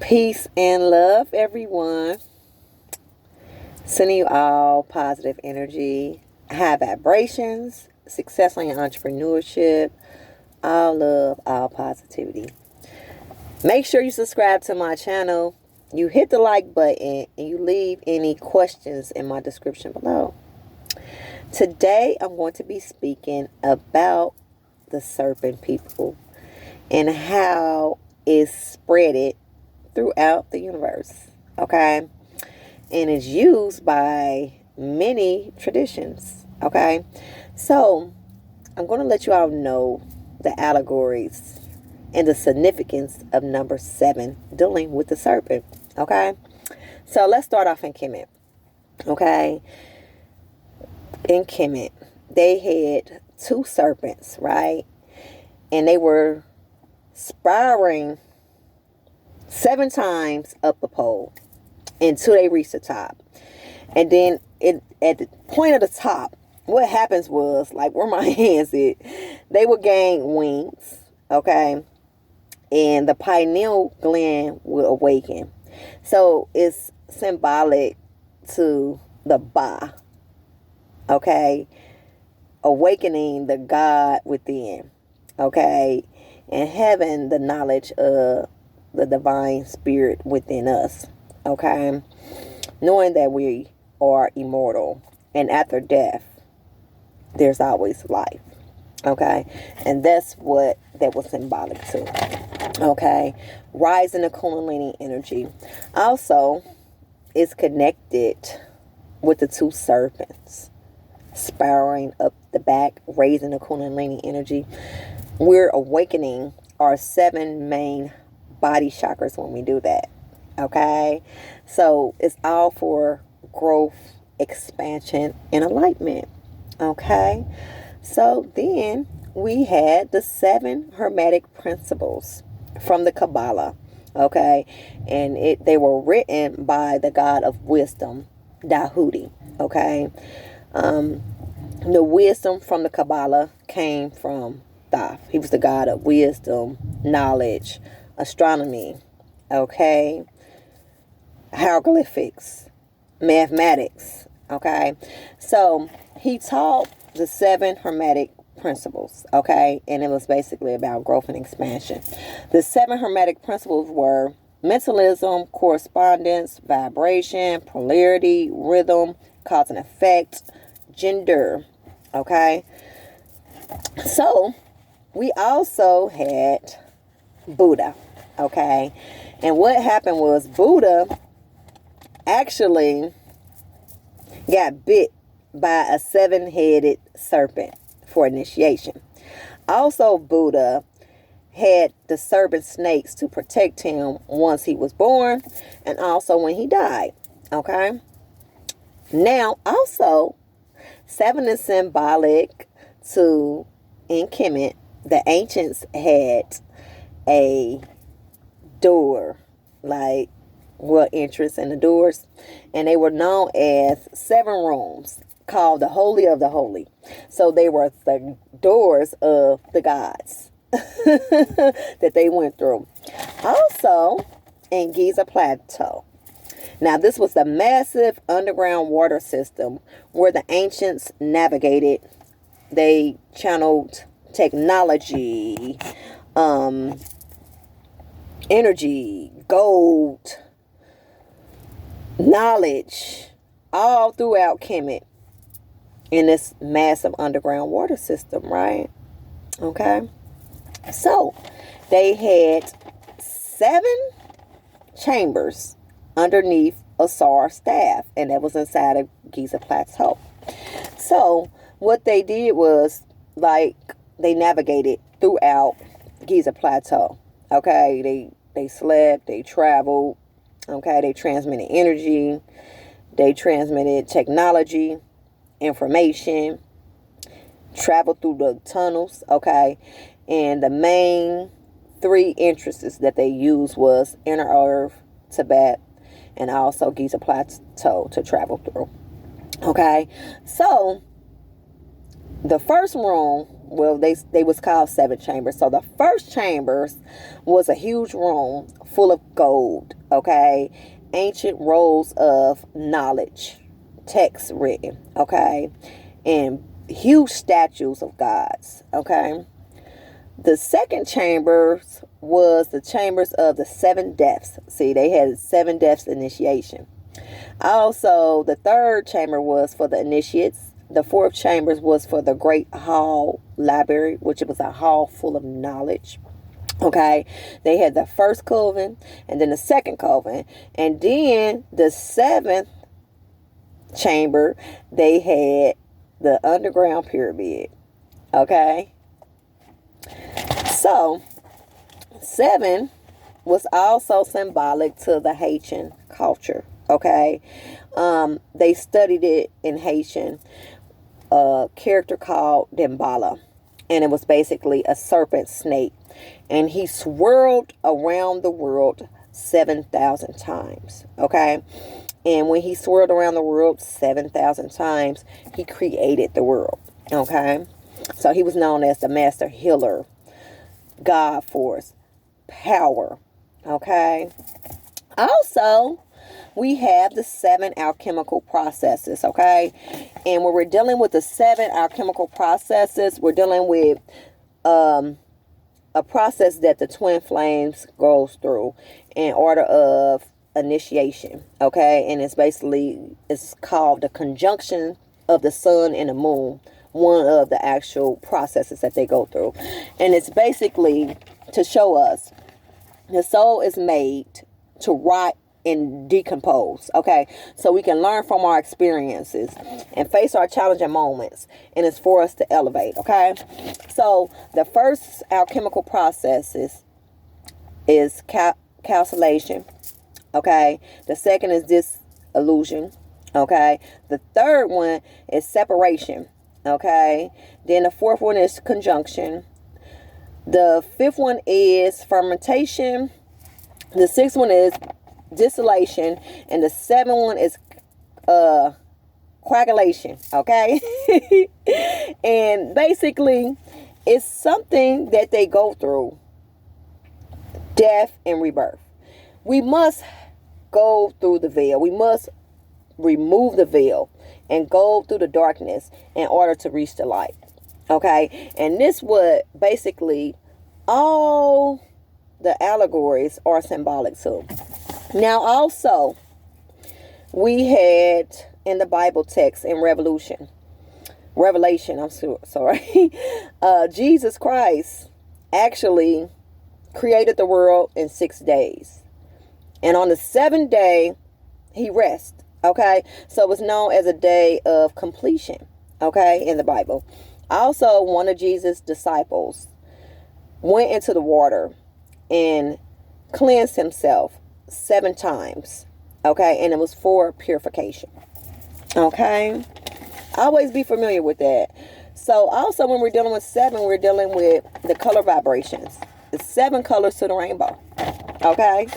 Peace and love, everyone. Sending you all positive energy, high vibrations, success on your entrepreneurship, all love, all positivity. Make sure you subscribe to my channel. You hit the like button and you leave any questions in my description below. Today, I'm going to be speaking about the serpent people and how it's spreaded throughout the universe. Okay? And is used by many traditions. Okay? So, I'm going to let you all know the allegories and the significance of number 7 dealing with the serpent. Okay? So, let's start off in Kemet. Okay? In Kemet, they had 2 serpents, right? And they were spiraling 7 times up the pole until they reached the top. And then at the point of the top, what happens was, like where my hands is, they would gain wings, okay? And the pineal gland will awaken. So it's symbolic to the Ba, okay? Awakening the God within, okay? And having the knowledge of the divine spirit within us, okay? Knowing that we are immortal and after death, there's always life, okay? And that's what that was symbolic to, okay? Rising the Kundalini energy. Also, it's connected with the 2 serpents spiraling up the back, raising the Kundalini energy. We're awakening our 7 main body chakras when we do that. Okay? So it's all for growth, expansion, and enlightenment. Okay? So then we had the 7 hermetic principles from the Kabbalah. Okay? And they were written by the god of wisdom, Dahuti. Okay? The wisdom from the Kabbalah came from Thoth. He was the god of wisdom, knowledge, astronomy, okay, hieroglyphics, mathematics, okay. So he taught the 7 hermetic principles, okay, and it was basically about growth and expansion. The 7 hermetic principles were mentalism, correspondence, vibration, polarity, rhythm, cause and effect, gender, okay. So we also had Buddha, okay. And what happened was Buddha actually got bit by a 7-headed serpent for initiation. Also, Buddha had the serpent snakes to protect him once he was born and also when he died, okay. Now, also, 7 is symbolic to, in Kemet, the ancients had a door, like, well, entrance in the doors, and they were known as 7 rooms called the Holy of the Holy. So they were the doors of the gods that they went through. Also, in Giza Plateau. Now, this was the massive underground water system where the ancients navigated. They channeled technology, energy, gold, knowledge, all throughout Kemet in this massive underground water system, right? Okay. So, they had 7 chambers underneath a SAR staff, and that was inside of Giza Plateau. So, what they did was, like, they navigated throughout Giza Plateau. Okay, they slept, they traveled, okay, they transmitted energy, they transmitted technology, information, traveled through the tunnels, okay, and the main 3 entrances that they used was Inner Earth, Tibet, and also Giza Plateau to travel through, okay. So the first room well, they was called 7 chambers. So the first chambers was a huge room full of gold, okay, ancient rolls of knowledge, text written, okay, and huge statues of gods, okay. The second chambers was the chambers of the 7 deaths. See, they had 7 deaths initiation. Also, the third chamber was for the initiates. The fourth chambers was for the great hall library, which was a hall full of knowledge. Okay, they had the first coven and then the second coven, and then the 7th chamber, they had the underground pyramid. Okay, so 7 was also symbolic to the Haitian culture. Okay, they studied it in Haitian, a character called Dembala, and it was basically a serpent snake, and he swirled around the world 7,000 times. Okay, and when he swirled around the world 7,000 times, he created the world. Okay, so he was known as the master healer, God force, power. Okay, also we have the 7 alchemical processes, okay? And when we're dealing with the 7 alchemical processes, we're dealing with a process that the twin flames goes through in order of initiation, okay? And it's called the conjunction of the sun and the moon, one of the actual processes that they go through. And it's basically to show us the soul is made to rot and decompose, okay, so we can learn from our experiences and face our challenging moments, and it's for us to elevate. Okay, so the first alchemical processes is calculation, okay, the second is disillusion, okay, the third one is separation, okay, then the fourth one is conjunction, the fifth one is fermentation, the sixth one is distillation, and the 7th one is coagulation. Okay. And basically it's something that they go through, death and rebirth. We must go through the veil. We must remove the veil and go through the darkness in order to reach the light. Okay, and this would basically all the allegories are symbolic to. Now also, we had in the Bible text in Revelation, Jesus Christ actually created the world in 6 days. And on the 7th day, he rested. Okay, so it was known as a day of completion. Okay, in the Bible. Also, one of Jesus' disciples went into the water and cleansed himself 7 times. Okay, and it was for purification. Okay, always be familiar with that. So also when we're dealing with 7, we're dealing with the color vibrations. The 7 colors to the rainbow. Okay.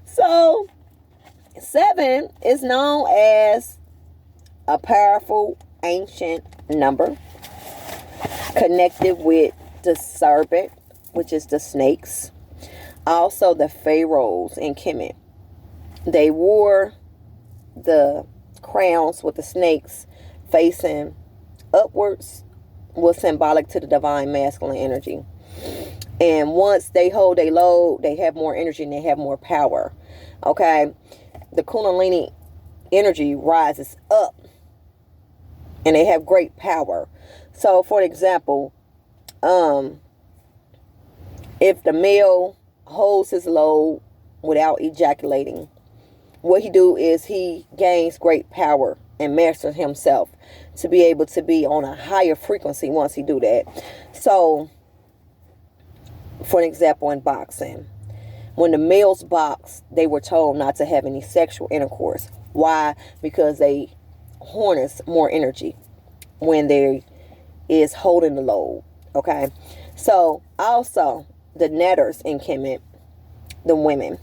So 7 is known as a powerful ancient number connected with the serpent, which is the snakes. Also the pharaohs in Kemet. They wore the crowns with the snakes facing upwards, was symbolic to the divine masculine energy. And once they hold a load, they have more energy and they have more power. Okay, the Kundalini energy rises up and they have great power. So for example, if the male holds his load without ejaculating, what he do is he gains great power and masters himself to be able to be on a higher frequency once he do that. So for an example, in boxing, when the males box, they were told not to have any sexual intercourse. Why? Because they harness more energy when they is holding the load. Okay, so also the netters in Kemet, the women,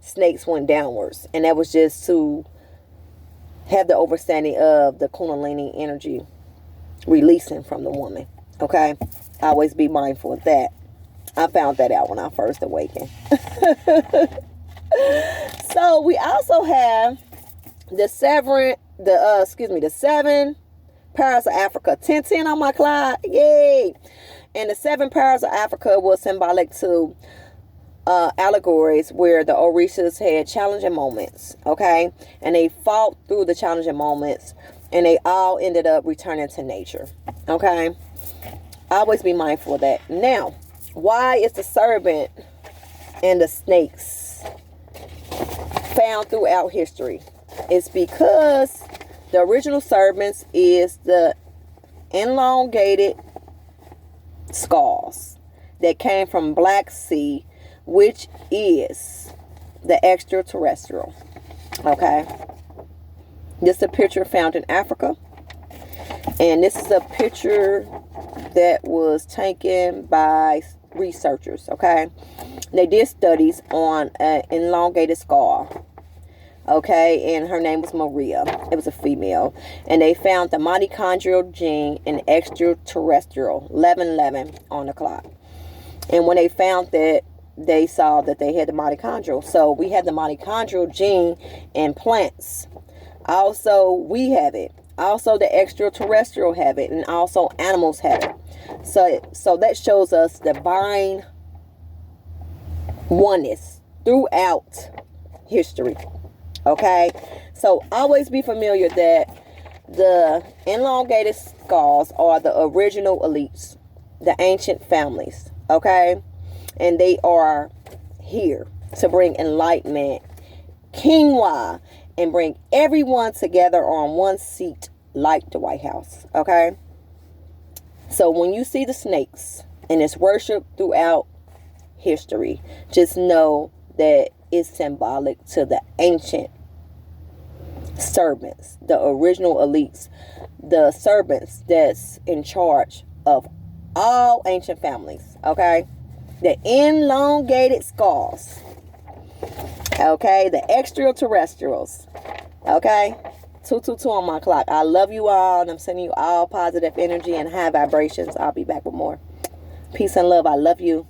snakes went downwards, and that was just to have the understanding of the Kundalini energy releasing from the woman. Okay? Always be mindful of that. I found that out when I first awakened. So we also have the seven powers of Africa. 10 on my clock. Yay! And the 7 powers of Africa was symbolic to allegories where the Orishas had challenging moments. Okay? And they fought through the challenging moments, and they all ended up returning to nature. Okay? Always be mindful of that. Now, why is the serpent and the snakes found throughout history? It's because the original serpents is the elongated skulls that came from Black Sea, which is the extraterrestrial. Okay? This is a picture found in Africa. And this is a picture that was taken by researchers. Okay? They did studies on an elongated skull. Okay, and her name was Maria. It was a female. And they found the mitochondrial gene in extraterrestrial 1111 on the clock. And when they found that, they saw that they had the mitochondrial. So we have the mitochondrial gene in plants. Also, we have it. Also, the extraterrestrial have it. And also, animals have it. So that shows us divine oneness throughout history. Okay, so always be familiar that the elongated skulls are the original elites, the ancient families. Okay, and they are here to bring enlightenment, quinoa, and bring everyone together on one seat like the White House. Okay, so when you see the snakes and it's worship throughout history, just know that is symbolic to the ancient serpents, the original elites, the serpents that's in charge of all ancient families. Okay, the elongated skulls. Okay, the extraterrestrials. Okay, 222 on my clock. I love you all, and I'm sending you all positive energy and high vibrations. I'll be back with more. Peace and love. I love you.